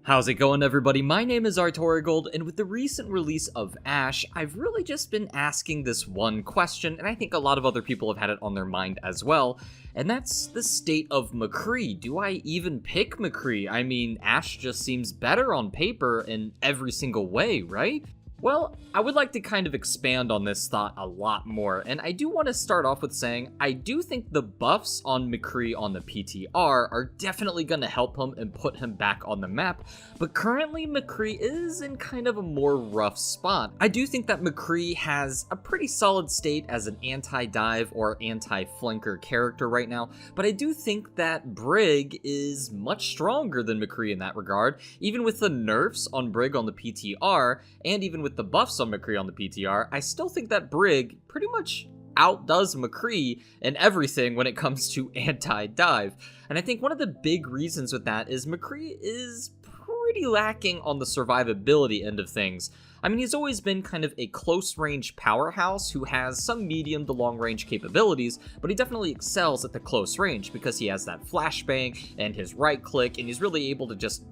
How's it going, everybody? My name is Artorigold, and with the recent release of Ashe, I've really just been asking this one question, and I think a lot of other people have had it on their mind as well, and that's the state of McCree. Do I even pick McCree? I mean, Ashe just seems better on paper in every single way, right? Well, I would like to kind of expand on this thought a lot more, and I do want to start off with saying I do think the buffs on McCree on the PTR are definitely going to help him and put him back on the map, but currently McCree is in kind of a more rough spot. I do think that McCree has a pretty solid state as an anti-dive or anti-flanker character right now, but I do think that Brig is much stronger than McCree in that regard, even with the nerfs on Brig on the PTR, and even with the buffs on McCree on the PTR, I still think that Brig pretty much outdoes McCree in everything when it comes to anti-dive. And I think one of the big reasons with that is McCree is pretty lacking on the survivability end of things. I mean, he's always been kind of a close-range powerhouse who has some medium to long-range capabilities, but he definitely excels at the close range because he has that flashbang and his right-click, and he's really able to just,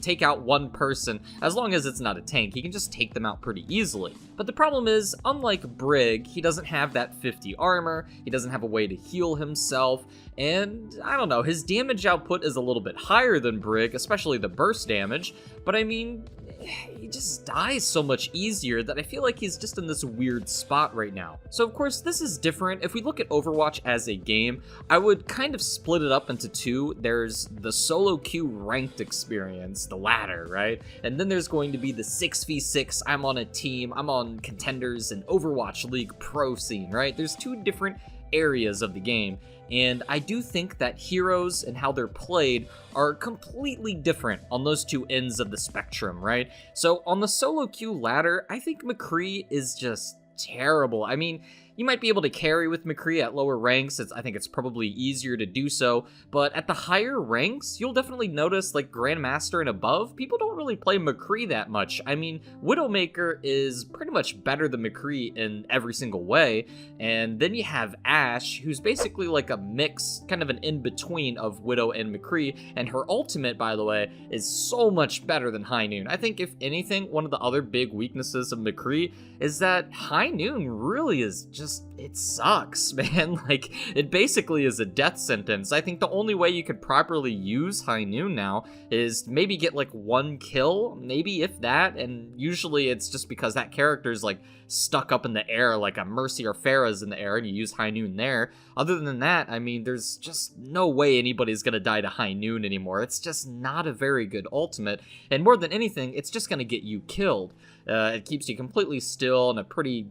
take out one person. As long as it's not a tank, he can just take them out pretty easily. But the problem is, unlike Brig, he doesn't have that 50 armor, he doesn't have a way to heal himself, and I don't know, his damage output is a little bit higher than Brig, especially the burst damage, but I mean, he just dies so much easier that I feel like he's just in this weird spot right now. So of course this is different. If we look at Overwatch as a game, I would kind of split it up into two. There's the solo queue ranked experience, the ladder, right? And then there's going to be the 6v6, I'm on a team, I'm on contenders and Overwatch League pro scene, right? There's two different areas of the game, and I do think that heroes and how they're played are completely different on those two ends of the spectrum, right? So on the solo queue ladder, I think McCree is just terrible. I mean, you might be able to carry with McCree at lower ranks. I think it's probably easier to do so, but at the higher ranks, you'll definitely notice, like Grandmaster and above, people don't really play McCree that much. I mean, Widowmaker is pretty much better than McCree in every single way, and then you have Ashe, who's basically like a mix, kind of an in-between of Widow and McCree, and her ultimate, by the way, is so much better than High Noon. I think, if anything, one of the other big weaknesses of McCree is that High Noon really is just, it sucks, man. Like, it basically is a death sentence. I think the only way you could properly use High Noon now is maybe get like one kill, maybe if that, and usually it's just because that character's like stuck up in the air, like a Mercy or Pharah's in the air, and you use High Noon there. Other than that, I mean, there's just no way anybody's gonna die to High Noon anymore. It's just not a very good ultimate, and more than anything, it's just gonna get you killed. It keeps you completely still in a pretty,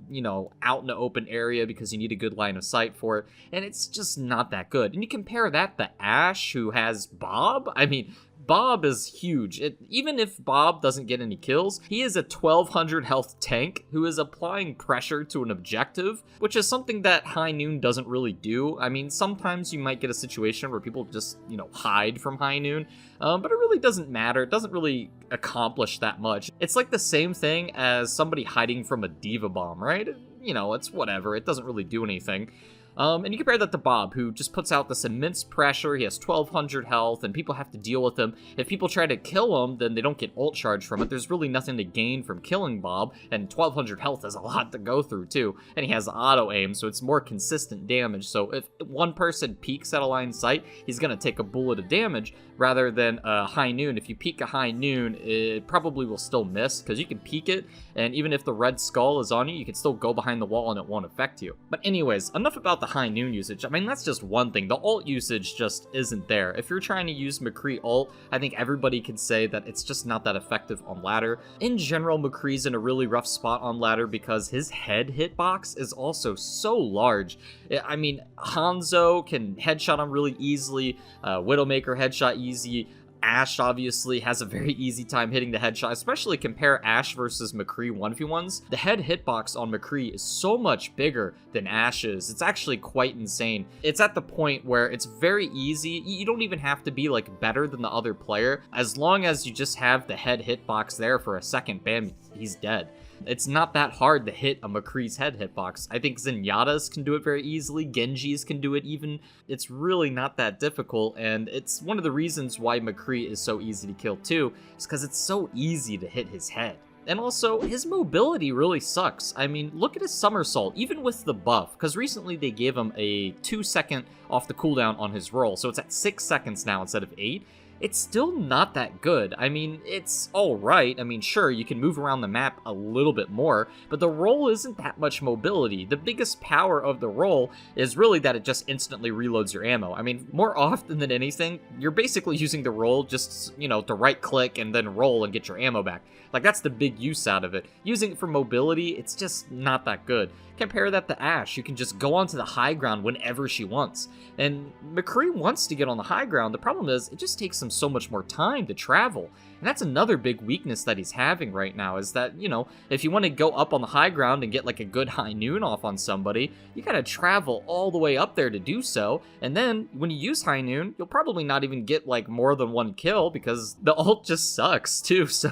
out in the open area because you need a good line of sight for it, and it's just not that good. And you compare that to Ashe, who has Bob. I mean, Bob is huge. Even if Bob doesn't get any kills, he is a 1200 health tank who is applying pressure to an objective, which is something that High Noon doesn't really do. I mean, sometimes you might get a situation where people just, hide from High Noon, but it really doesn't matter. It doesn't really accomplish that much. It's like the same thing as somebody hiding from a Diva Bomb, right? It's whatever. It doesn't really do anything. And you compare that to Bob, who just puts out this immense pressure. He has 1200 health, and people have to deal with him. If people try to kill him, then they don't get ult charge from it. There's really nothing to gain from killing Bob, and 1200 health is a lot to go through, too. And he has auto aim, so it's more consistent damage. So if one person peeks at a line of sight, he's going to take a bullet of damage, rather than High Noon. If you peek a High Noon, it probably will still miss, because you can peek it, and even if the red skull is on you, you can still go behind the wall and it won't affect you. But anyways, enough about the High Noon usage. I mean, that's just one thing. The ult usage just isn't there. If you're trying to use McCree ult, I think everybody can say that it's just not that effective on ladder. In general, McCree's in a really rough spot on ladder because his head hitbox is also so large. I mean, Hanzo can headshot him really easily, Widowmaker headshot easy, Ashe obviously has a very easy time hitting the headshot, especially compare Ashe versus McCree 1v1s. The head hitbox on McCree is so much bigger than Ashe's. It's actually quite insane. It's at the point where it's very easy. You don't even have to be like better than the other player. As long as you just have the head hitbox there for a second, bam, he's dead. It's not that hard to hit a McCree's head hitbox. I think Zenyatta's can do it very easily, Genji's can do it even. It's really not that difficult, and it's one of the reasons why McCree is so easy to kill too, is because it's so easy to hit his head. And also, his mobility really sucks. I mean, look at his somersault, even with the buff, because recently they gave him a 2-second off the cooldown on his roll, so it's at 6 seconds now instead of 8. It's still not that good. I mean, it's alright. I mean, sure, you can move around the map a little bit more, but the roll isn't that much mobility. The biggest power of the roll is really that it just instantly reloads your ammo. I mean, more often than anything, you're basically using the roll just, you know, to right-click and then roll and get your ammo back. Like, that's the big use out of it. Using it for mobility, it's just not that good. Compare that to Ashe, who can just go onto the high ground whenever she wants. And McCree wants to get on the high ground. The problem is, it just takes him so much more time to travel. And that's another big weakness that he's having right now, is that, you know, if you want to go up on the high ground and get like a good high noon off on somebody, you gotta travel all the way up there to do so. And then, when you use high noon, you'll probably not even get like more than one kill, because the ult just sucks too, so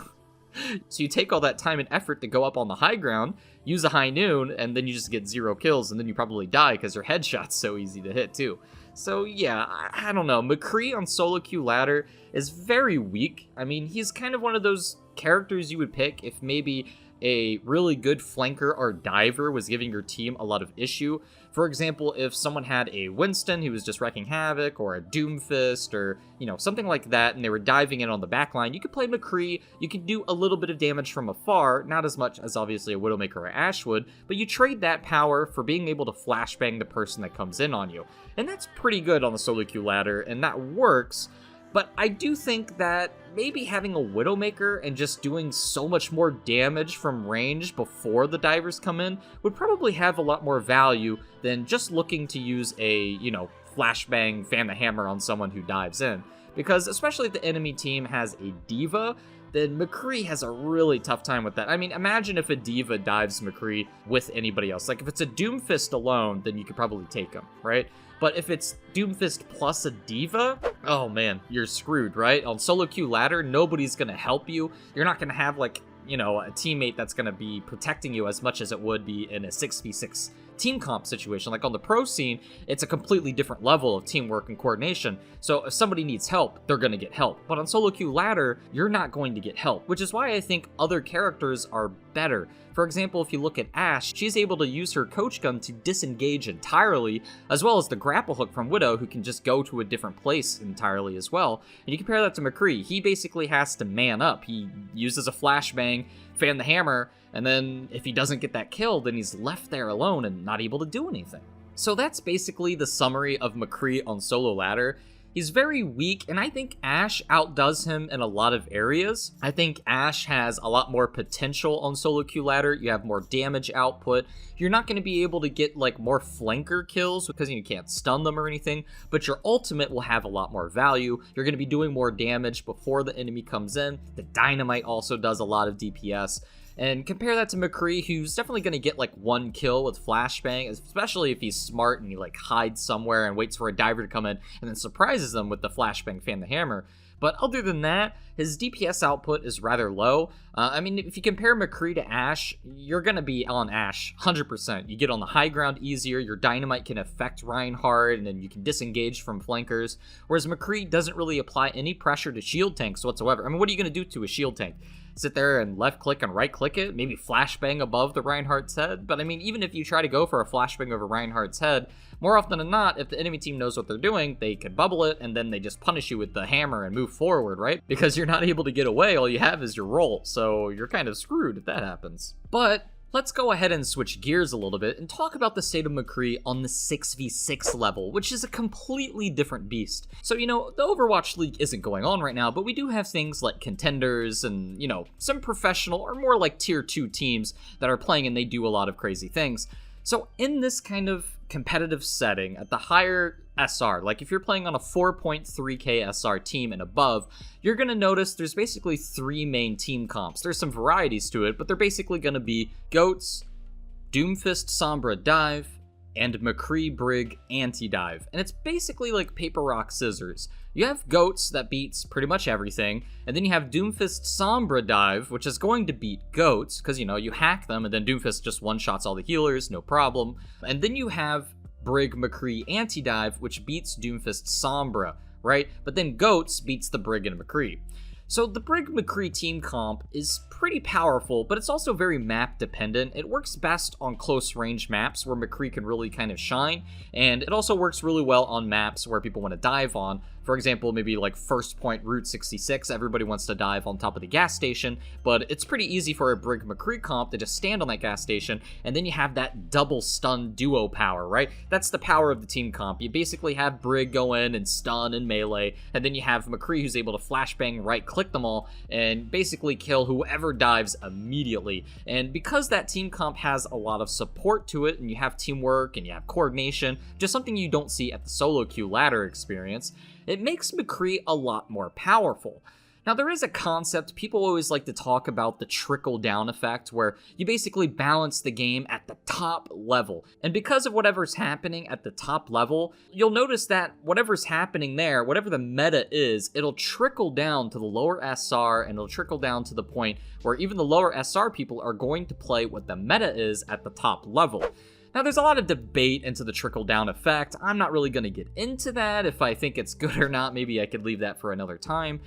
you take all that time and effort to go up on the high ground, use a high noon, and then you just get 0 kills, and then you probably die because your headshot's so easy to hit too. So yeah, I don't know. McCree on solo queue ladder is very weak. I mean, he's kind of one of those characters you would pick if maybe a really good flanker or diver was giving your team a lot of issue. For example, if someone had a Winston who was just wrecking havoc, or a Doomfist, or, you know, something like that, and they were diving in on the backline, you could play McCree, you could do a little bit of damage from afar, not as much as obviously a Widowmaker or Ashe would, but you trade that power for being able to flashbang the person that comes in on you. And that's pretty good on the solo queue ladder, and that works. But I do think that maybe having a Widowmaker and just doing so much more damage from range before the divers come in would probably have a lot more value than just looking to use a, you know, flashbang fan the hammer on someone who dives in. Because especially if the enemy team has a diva, then McCree has a really tough time with that. I mean, imagine if a diva dives McCree with anybody else. Like, if it's a Doomfist alone, then you could probably take him, right? But if it's Doomfist plus a diva, oh man, you're screwed, right? On solo queue ladder, nobody's gonna help you. You're not gonna have, like, you know, a teammate that's gonna be protecting you as much as it would be in a 6v6 team comp situation. Like on the pro scene, it's a completely different level of teamwork and coordination. So if somebody needs help, they're going to get help. But on solo queue ladder, you're not going to get help, which is why I think other characters are better. For example, if you look at Ashe, she's able to use her coach gun to disengage entirely, as well as the grapple hook from Widow, who can just go to a different place entirely as well. And you compare that to McCree, he basically has to man up. He uses a flashbang, fan the hammer, and then if he doesn't get that kill, then he's left there alone and not able to do anything. So that's basically the summary of McCree on solo ladder. He's very weak, and I think Ashe outdoes him in a lot of areas. I think Ashe has a lot more potential on solo queue ladder. You have more damage output. You're not going to be able to get like more flanker kills because you can't stun them or anything, but your ultimate will have a lot more value. You're going to be doing more damage before the enemy comes in. The dynamite also does a lot of DPS. And compare that to McCree, who's definitely going to get like one kill with flashbang, especially if he's smart and he like hides somewhere and waits for a diver to come in and then surprises them with the flashbang fan the hammer. But other than that, his DPS output is rather low. I mean, if you compare McCree to Ashe, you're going to be on Ashe 100%. You get on the high ground easier, your dynamite can affect Reinhardt, and then you can disengage from flankers. Whereas McCree doesn't really apply any pressure to shield tanks whatsoever. I mean, what are you going to do to a shield tank? Sit there and left click and right click it, maybe flashbang above the Reinhardt's head. But I mean, even if you try to go for a flashbang over Reinhardt's head, more often than not, if the enemy team knows what they're doing, they could bubble it and then they just punish you with the hammer and move forward, right? Because you're not able to get away, all you have is your roll, so you're kind of screwed if that happens. But let's go ahead and switch gears a little bit and talk about the state of McCree on the 6v6 level, which is a completely different beast. So, you know, the Overwatch League isn't going on right now, but we do have things like contenders and, you know, some professional or more like tier 2 teams that are playing and they do a lot of crazy things. So in this kind of competitive setting at the higher SR, like if you're playing on a 4.3k SR team and above, you're going to notice there's basically 3 main team comps. There's some varieties to it, but they're basically going to be Goats, Doomfist Sombra Dive, and McCree Brig anti-dive. And it's basically like paper, rock, scissors. You have Goats that beats pretty much everything, and then you have Doomfist Sombra dive, which is going to beat Goats, because, you know, you hack them, and then Doomfist just one-shots all the healers, no problem. And then you have Brig McCree anti-dive, which beats Doomfist Sombra, right? But then Goats beats the Brig and McCree. So the Brig McCree team comp is pretty powerful, but it's also very map dependent. It works best on close range maps where McCree can really kind of shine, and it also works really well on maps where people want to dive on. For example, maybe like First Point Route 66, everybody wants to dive on top of the gas station, but it's pretty easy for a Brig McCree comp to just stand on that gas station, and then you have that double stun duo power, right? That's the power of the team comp. You basically have Brig go in and stun and melee, and then you have McCree who's able to flashbang right-click them all, and basically kill whoever dives immediately. And because that team comp has a lot of support to it, and you have teamwork, and you have coordination, just something you don't see at the solo queue ladder experience, it makes McCree a lot more powerful. Now, there is a concept people always like to talk about, the trickle-down effect, where you basically balance the game at the top level. And because of whatever's happening at the top level, you'll notice that whatever's happening there, whatever the meta is, it'll trickle down to the lower SR, and it'll trickle down to the point where even the lower SR people are going to play what the meta is at the top level. Now, there's a lot of debate into the trickle-down effect. I'm not really going to get into that. If I think it's good or not, maybe I could leave that for another time.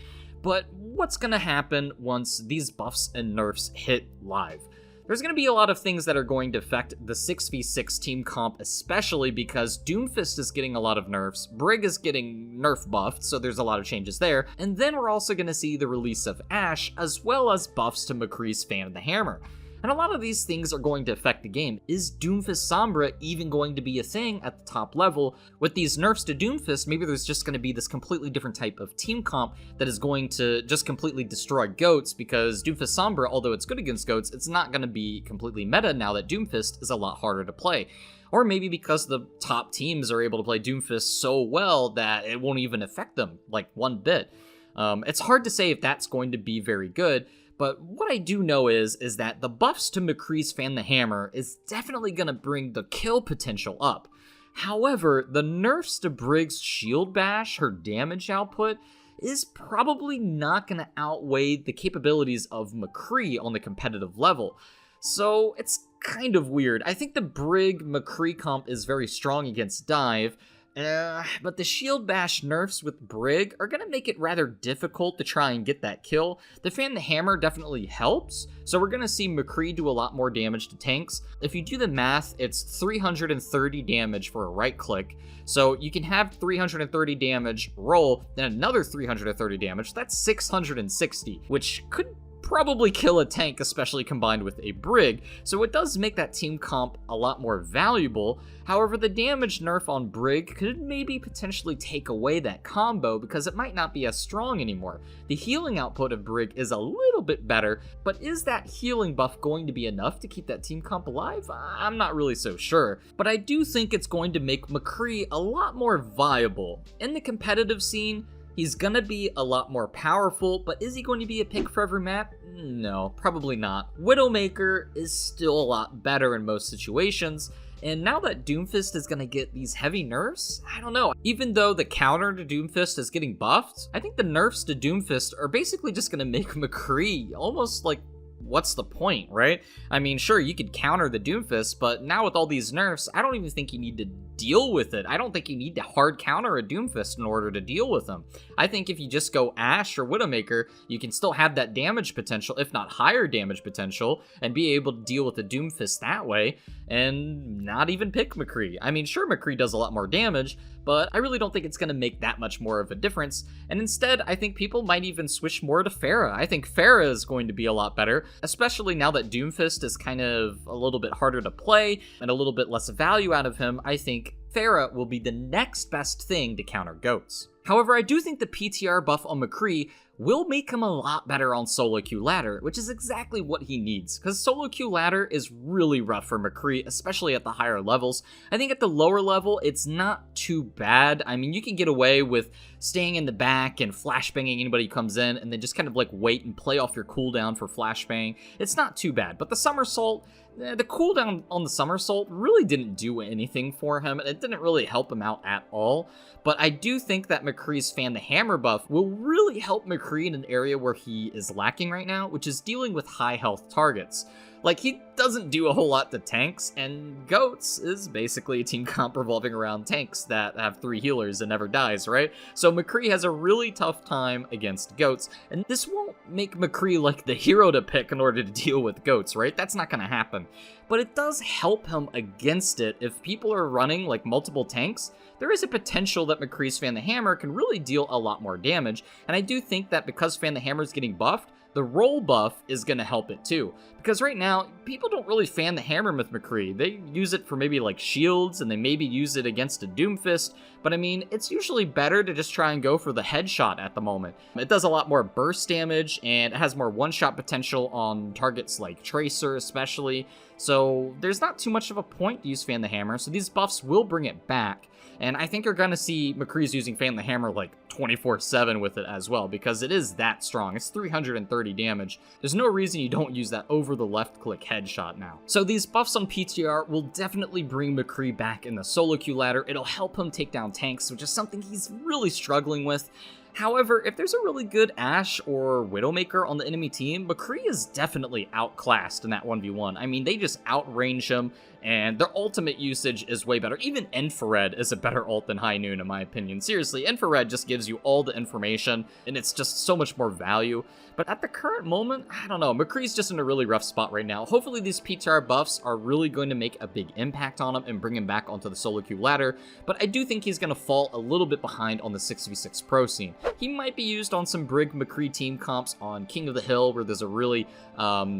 But what's going to happen once these buffs and nerfs hit live? There's going to be a lot of things that are going to affect the 6v6 team comp, especially because Doomfist is getting a lot of nerfs, Brig is getting nerf buffed, so there's a lot of changes there, and then we're also going to see the release of Ashe, as well as buffs to McCree's Fan of the Hammer. And a lot of these things are going to affect the game. Is Doomfist Sombra even going to be a thing at the top level? With these nerfs to Doomfist, maybe there's just going to be this completely different type of team comp that is going to just completely destroy Goats, because Doomfist Sombra, although it's good against Goats, it's not going to be completely meta now that Doomfist is a lot harder to play. Or maybe because the top teams are able to play Doomfist so well that it won't even affect them, like, one bit. It's hard to say if that's going to be very good. But what I do know is that the buffs to McCree's Fan the Hammer is definitely going to bring the kill potential up. However, the nerfs to Brig's Shield Bash, her damage output, is probably not going to outweigh the capabilities of McCree on the competitive level. So it's kind of weird. I think the Brig McCree comp is very strong against dive, but the Shield Bash nerfs with Brig are going to make it rather difficult to try and get that kill. The Fan the Hammer definitely helps, so we're going to see McCree do a lot more damage to tanks. If you do the math, it's 330 damage for a right click, so you can have 330 damage roll, then another 330 damage, that's 660, which could probably kill a tank, especially combined with a Brig, so it does make that team comp a lot more valuable. However, the damage nerf on Brig could maybe potentially take away that combo because it might not be as strong anymore. The healing output of Brig is a little bit better, but is that healing buff going to be enough to keep that team comp alive? I'm not really so sure, but I do think it's going to make McCree a lot more viable. In the competitive scene, he's gonna be a lot more powerful, but is he going to be a pick for every map? No, probably not. Widowmaker is still a lot better in most situations, and now that Doomfist is gonna get these heavy nerfs, I don't know. Even though the counter to Doomfist is getting buffed, I think the nerfs to Doomfist are basically just gonna make McCree almost like, what's the point, right? I mean, sure, you could counter the Doomfist, but now with all these nerfs, I don't even think you need to deal with it. I don't think you need to hard counter a Doomfist in order to deal with them. I think if you just go Ashe or Widowmaker, you can still have that damage potential, if not higher damage potential, and be able to deal with the Doomfist that way, and not even pick McCree. I mean, sure, McCree does a lot more damage, but I really don't think it's going to make that much more of a difference, and instead, I think people might even switch more to Pharah. I think Pharah is going to be a lot better, especially now that Doomfist is kind of a little bit harder to play, and a little bit less value out of him. I think Pharah will be the next best thing to counter Goats. However, I do think the PTR buff on McCree will make him a lot better on solo queue ladder, which is exactly what he needs, because solo queue ladder is really rough for McCree, especially at the higher levels. I think at the lower level, it's not too bad. I mean, you can get away with staying in the back and flashbanging anybody who comes in, and then just kind of like wait and play off your cooldown for flashbang. It's not too bad, but the somersault, the cooldown on the somersault really didn't do anything for him, and it didn't really help him out at all. But I do think that McCree's Fan the Hammer buff will really help McCree in an area where he is lacking right now, which is dealing with high health targets. Like, he doesn't do a whole lot to tanks, and Goats is basically a team comp revolving around tanks that have 3 healers and never dies, right? So McCree has a really tough time against Goats, and this won't make McCree like the hero to pick in order to deal with Goats, right? That's not gonna happen. But it does help him against it. If people are running like multiple tanks, there is a potential that McCree's Fan the Hammer can really deal a lot more damage, and I do think that because Fan the Hammer is getting buffed, the roll buff is going to help it too. Because right now, people don't really fan the hammer with McCree. They use it for maybe like shields, and they maybe use it against a Doomfist. But I mean, it's usually better to just try and go for the headshot at the moment. It does a lot more burst damage, and it has more one-shot potential on targets like Tracer especially. So there's not too much of a point to use Fan the Hammer, so these buffs will bring it back. And I think you're going to see McCree's using Fan the Hammer like 24/7 with it as well, because it is that strong. It's 330 damage. There's no reason you don't use that over the left click headshot now. So these buffs on PTR will definitely bring McCree back in the solo queue ladder. It'll help him take down tanks, which is something he's really struggling with. However, if there's a really good Ashe or Widowmaker on the enemy team, McCree is definitely outclassed in that 1v1. I mean, they just outrange him, and their ultimate usage is way better. Even Infrared is a better ult than High Noon, in my opinion. Seriously, Infrared just gives you all the information, and it's just so much more value. But at the current moment, I don't know, McCree's just in a really rough spot right now. Hopefully these PTR buffs are really going to make a big impact on him and bring him back onto the solo queue ladder, but I do think he's going to fall a little bit behind on the 6v6 pro scene. He might be used on some Brig McCree team comps on King of the Hill, where there's a really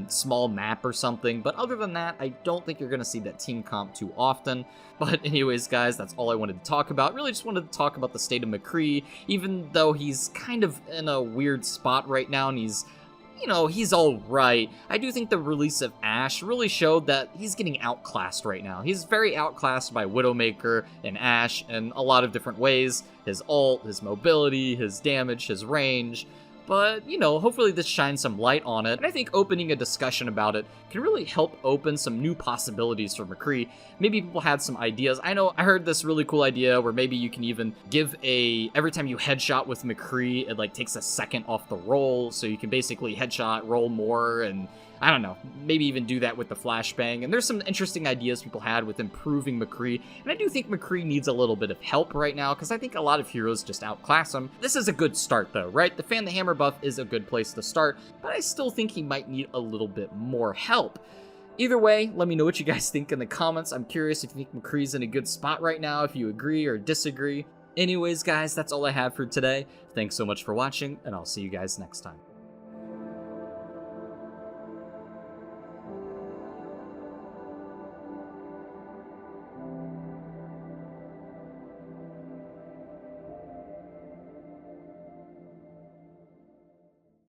small map or something, but other than that, I don't think you're going to see that team comp too often. But anyways, guys, that's all I wanted to talk about. Really just wanted to talk about the state of McCree, even though he's kind of in a weird spot right now, and he's, you know, he's alright. I do think the release of Ashe really showed that he's getting outclassed right now. He's very outclassed by Widowmaker and Ashe in a lot of different ways. His ult, his mobility, his damage, his range. But, you know, hopefully this shines some light on it, and I think opening a discussion about it can really help open some new possibilities for McCree. Maybe people had some ideas. I know I heard this really cool idea where maybe you can even give every time you headshot with McCree, it like takes a second off the roll, so you can basically headshot, roll more, and I don't know, maybe even do that with the flashbang. And there's some interesting ideas people had with improving McCree, and I do think McCree needs a little bit of help right now, because I think a lot of heroes just outclass him. This is a good start though, right? The Fan the Hammer buff is a good place to start, but I still think he might need a little bit more help. Either way, let me know what you guys think in the comments. I'm curious if you think McCree's in a good spot right now, if you agree or disagree. Anyways, guys, that's all I have for today. Thanks so much for watching, and I'll see you guys next time.